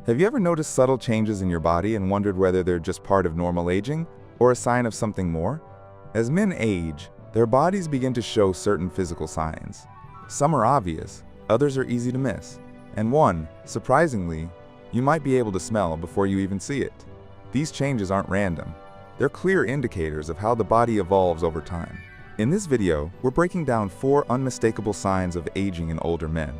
Have you ever noticed subtle changes in your body and wondered whether they're just part of normal aging or a sign of something more? As men age, their bodies begin to show certain physical signs. Some are obvious, others are easy to miss, and one, surprisingly, you might be able to smell before you even see it. These changes aren't random. They're clear indicators of how the body evolves over time. In this video, we're breaking down 4 unmistakable signs of aging in older men.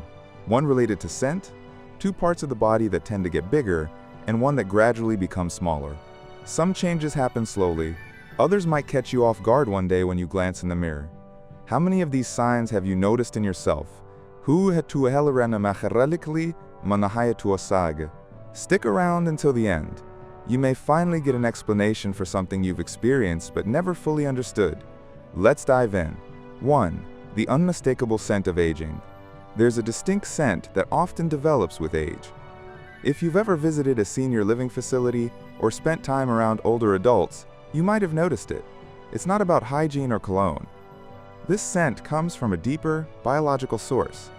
One related to scent, 2 parts of the body that tend to get bigger, and one that gradually becomes smaller. Some changes happen slowly, others might catch you off guard one day when you glance in the mirror. How many of these signs have you noticed in yourself? Stick around until the end. You may finally get an explanation for something you've experienced but never fully understood. Let's dive in. 1. The unmistakable scent of aging. There's a distinct scent that often develops with age. If you've ever visited a senior living facility or spent time around older adults, you might have noticed it. It's not about hygiene or cologne. This scent comes from a deeper, biological source.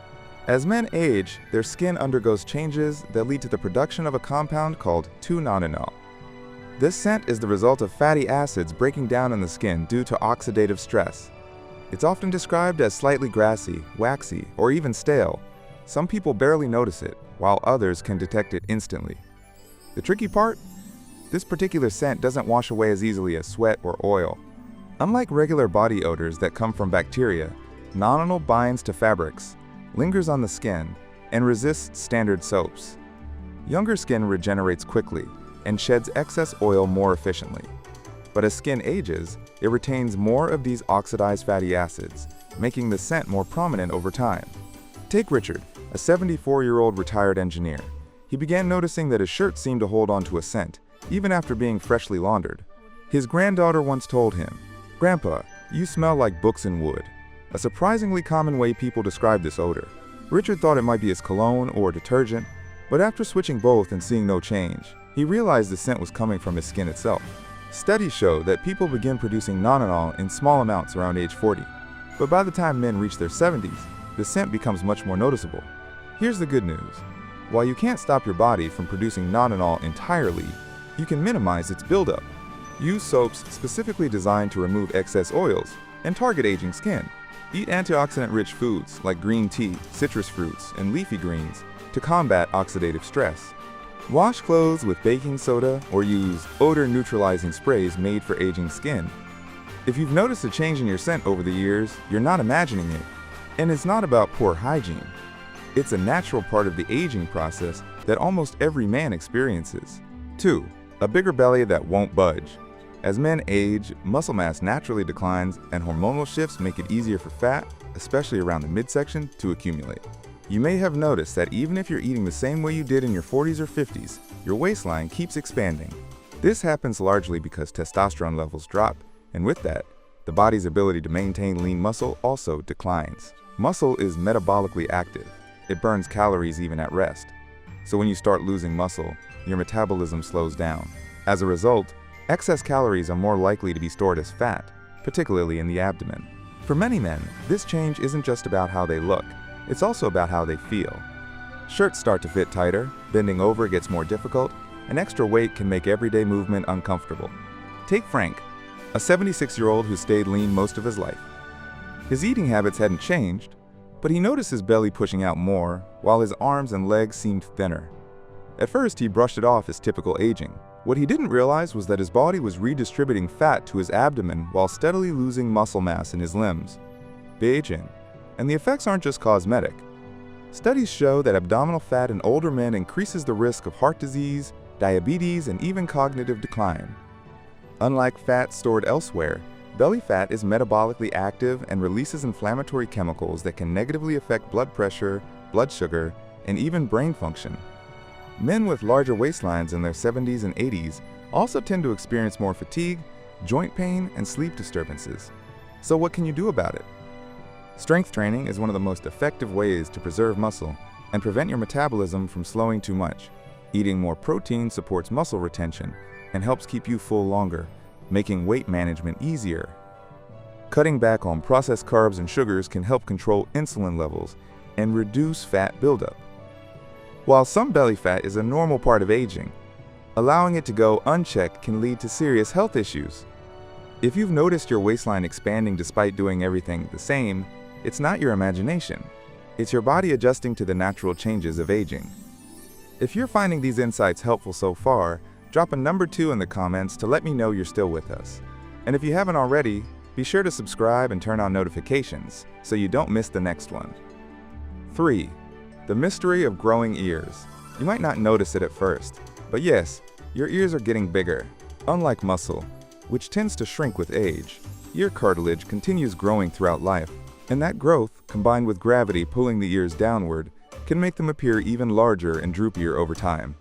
As men age, their skin undergoes changes that lead to the production of a compound called 2-nonenal. This scent is the result of fatty acids breaking down in the skin due to oxidative stress. It's often described as slightly grassy, waxy, or even stale. Some people barely notice it, while others can detect it instantly. The tricky part? This particular scent doesn't wash away as easily as sweat or oil. Unlike regular body odors that come from bacteria, nonenal binds to fabrics, lingers on the skin, and resists standard soaps. Younger skin regenerates quickly and sheds excess oil more efficiently. But as skin ages, it retains more of these oxidized fatty acids, making the scent more prominent over time. Take Richard, a 74-year-old retired engineer. He began noticing that his shirt seemed to hold onto a scent, even after being freshly laundered. His granddaughter once told him, "Grandpa, you smell like books and wood," a surprisingly common way people describe this odor. Richard thought it might be his cologne or detergent, but after switching both and seeing no change, he realized the scent was coming from his skin itself. Studies show that people begin producing nonenal in small amounts around age 40, but by the time men reach their 70s, the scent becomes much more noticeable. Here's the good news. While you can't stop your body from producing nonenal entirely, you can minimize its buildup. Use soaps specifically designed to remove excess oils and target aging skin. Eat antioxidant-rich foods like green tea, citrus fruits, and leafy greens to combat oxidative stress. Wash clothes with baking soda or use odor-neutralizing sprays made for aging skin. If you've noticed a change in your scent over the years, you're not imagining it. And it's not about poor hygiene. It's a natural part of the aging process that almost every man experiences. 2. A bigger belly that won't budge. As men age, muscle mass naturally declines and hormonal shifts make it easier for fat, especially around the midsection, to accumulate. You may have noticed that even if you're eating the same way you did in your 40s or 50s, your waistline keeps expanding. This happens largely because testosterone levels drop, and with that, the body's ability to maintain lean muscle also declines. Muscle is metabolically active. It burns calories even at rest. So when you start losing muscle, your metabolism slows down. As a result, excess calories are more likely to be stored as fat, particularly in the abdomen. For many men, this change isn't just about how they look. It's also about how they feel. Shirts start to fit tighter, bending over gets more difficult, and extra weight can make everyday movement uncomfortable. Take Frank, a 76-year-old who stayed lean most of his life. His eating habits hadn't changed, but he noticed his belly pushing out more, while his arms and legs seemed thinner. At first, he brushed it off as typical aging. What he didn't realize was that his body was redistributing fat to his abdomen while steadily losing muscle mass in his limbs. Aging. And the effects aren't just cosmetic. Studies show that abdominal fat in older men increases the risk of heart disease, diabetes, and even cognitive decline. Unlike fat stored elsewhere, belly fat is metabolically active and releases inflammatory chemicals that can negatively affect blood pressure, blood sugar, and even brain function. Men with larger waistlines in their 70s and 80s also tend to experience more fatigue, joint pain, and sleep disturbances. So what can you do about it? Strength training is one of the most effective ways to preserve muscle and prevent your metabolism from slowing too much. Eating more protein supports muscle retention and helps keep you full longer, making weight management easier. Cutting back on processed carbs and sugars can help control insulin levels and reduce fat buildup. While some belly fat is a normal part of aging, allowing it to go unchecked can lead to serious health issues. If you've noticed your waistline expanding despite doing everything the same, it's not your imagination. It's your body adjusting to the natural changes of aging. If you're finding these insights helpful so far, drop a number 2 in the comments to let me know you're still with us. And if you haven't already, be sure to subscribe and turn on notifications so you don't miss the next one. 3. The mystery of growing ears. You might not notice it at first, but yes, your ears are getting bigger. Unlike muscle, which tends to shrink with age, ear cartilage continues growing throughout life, and that growth, combined with gravity pulling the ears downward, can make them appear even larger and droopier over time.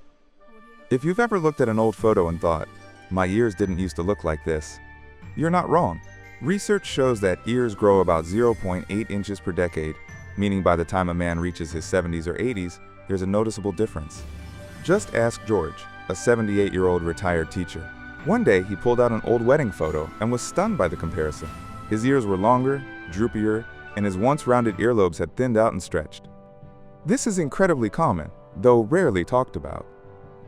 If you've ever looked at an old photo and thought, "My ears didn't used to look like this," you're not wrong. Research shows that ears grow about 0.8 inches per decade, meaning by the time a man reaches his 70s or 80s, there's a noticeable difference. Just ask George, a 78-year-old retired teacher. One day, he pulled out an old wedding photo and was stunned by the comparison. His ears were longer, droopier, and his once rounded earlobes had thinned out and stretched. This is incredibly common, though rarely talked about.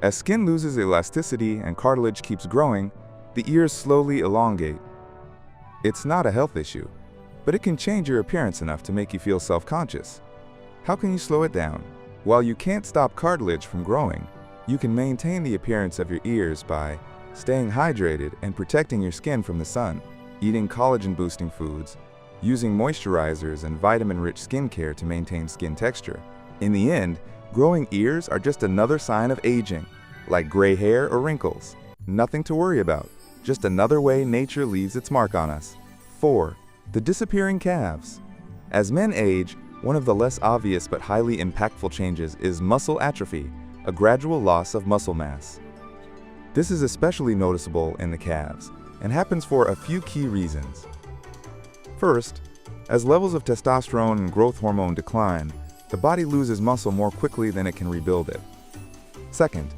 As skin loses elasticity and cartilage keeps growing, the ears slowly elongate. It's not a health issue, but it can change your appearance enough to make you feel self-conscious. How can you slow it down? While you can't stop cartilage from growing, you can maintain the appearance of your ears by staying hydrated and protecting your skin from the sun, eating collagen-boosting foods, using moisturizers and vitamin-rich skincare to maintain skin texture. In the end, growing ears are just another sign of aging, like gray hair or wrinkles. Nothing to worry about, just another way nature leaves its mark on us. 4. The disappearing calves. As men age, one of the less obvious but highly impactful changes is muscle atrophy, a gradual loss of muscle mass. This is especially noticeable in the calves and happens for a few key reasons. First, as levels of testosterone and growth hormone decline, the body loses muscle more quickly than it can rebuild it. Second,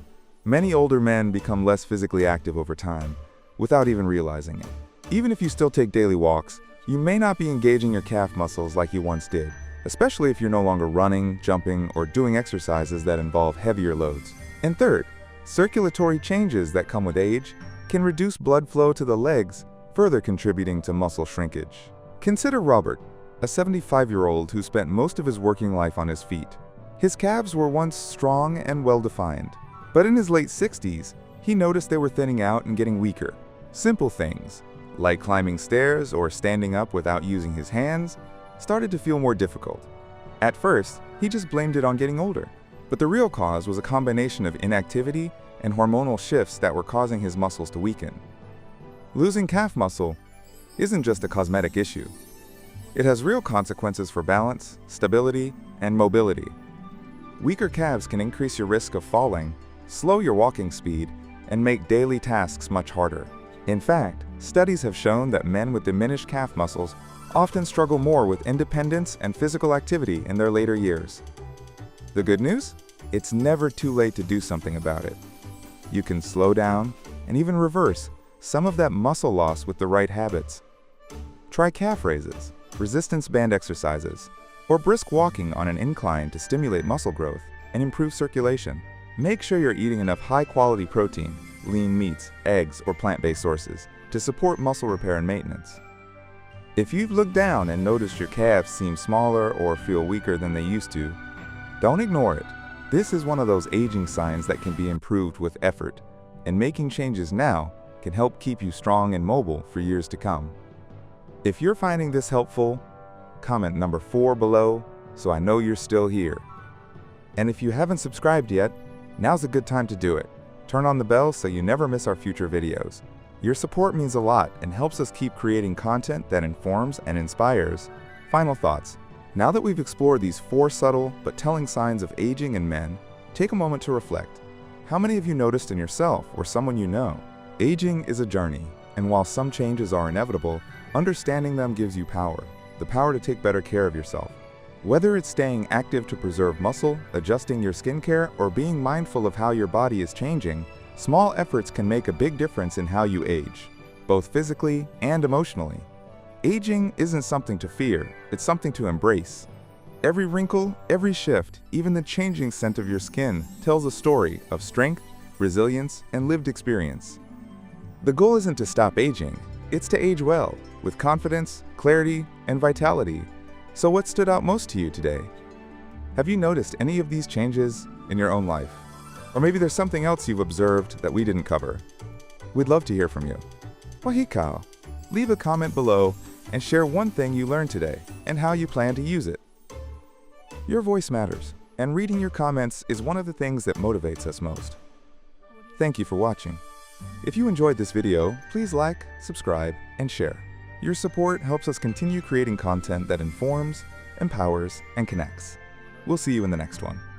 many older men become less physically active over time, without even realizing it. Even if you still take daily walks, you may not be engaging your calf muscles like you once did, especially if you're no longer running, jumping, or doing exercises that involve heavier loads. And third, circulatory changes that come with age can reduce blood flow to the legs, further contributing to muscle shrinkage. Consider Robert, a 75-year-old who spent most of his working life on his feet. His calves were once strong and well-defined, but in his late 60s, he noticed they were thinning out and getting weaker. Simple things, like climbing stairs or standing up without using his hands, started to feel more difficult. At first, he just blamed it on getting older, but the real cause was a combination of inactivity and hormonal shifts that were causing his muscles to weaken. Losing calf muscle isn't just a cosmetic issue. It has real consequences for balance, stability, and mobility. Weaker calves can increase your risk of falling, slow your walking speed, and make daily tasks much harder. In fact, studies have shown that men with diminished calf muscles often struggle more with independence and physical activity in their later years. The good news? It's never too late to do something about it. You can slow down and even reverse some of that muscle loss with the right habits. Try calf raises, resistance band exercises, or brisk walking on an incline to stimulate muscle growth and improve circulation. Make sure you're eating enough high-quality protein, lean meats, eggs, or plant-based sources to support muscle repair and maintenance. If you've looked down and noticed your calves seem smaller or feel weaker than they used to, don't ignore it. This is one of those aging signs that can be improved with effort, and making changes now can help keep you strong and mobile for years to come. If you're finding this helpful, comment number 4 below so I know you're still here. And if you haven't subscribed yet, now's a good time to do it. Turn on the bell so you never miss our future videos. Your support means a lot and helps us keep creating content that informs and inspires. Final thoughts. Now that we've explored these 4 subtle but telling signs of aging in men, take a moment to reflect. How many have you noticed in yourself or someone you know? Aging is a journey, and while some changes are inevitable, understanding them gives you power, the power to take better care of yourself. Whether it's staying active to preserve muscle, adjusting your skincare, or being mindful of how your body is changing, small efforts can make a big difference in how you age, both physically and emotionally. Aging isn't something to fear, it's something to embrace. Every wrinkle, every shift, even the changing scent of your skin tells a story of strength, resilience, and lived experience. The goal isn't to stop aging, it's to age well, with confidence, clarity, and vitality. So what stood out most to you today? Have you noticed any of these changes in your own life? Or maybe there's something else you've observed that we didn't cover. We'd love to hear from you. Wahikau. Leave a comment below and share one thing you learned today and how you plan to use it. Your voice matters, and reading your comments is one of the things that motivates us most. Thank you for watching. If you enjoyed this video, please like, subscribe, and share. Your support helps us continue creating content that informs, empowers, and connects. We'll see you in the next one.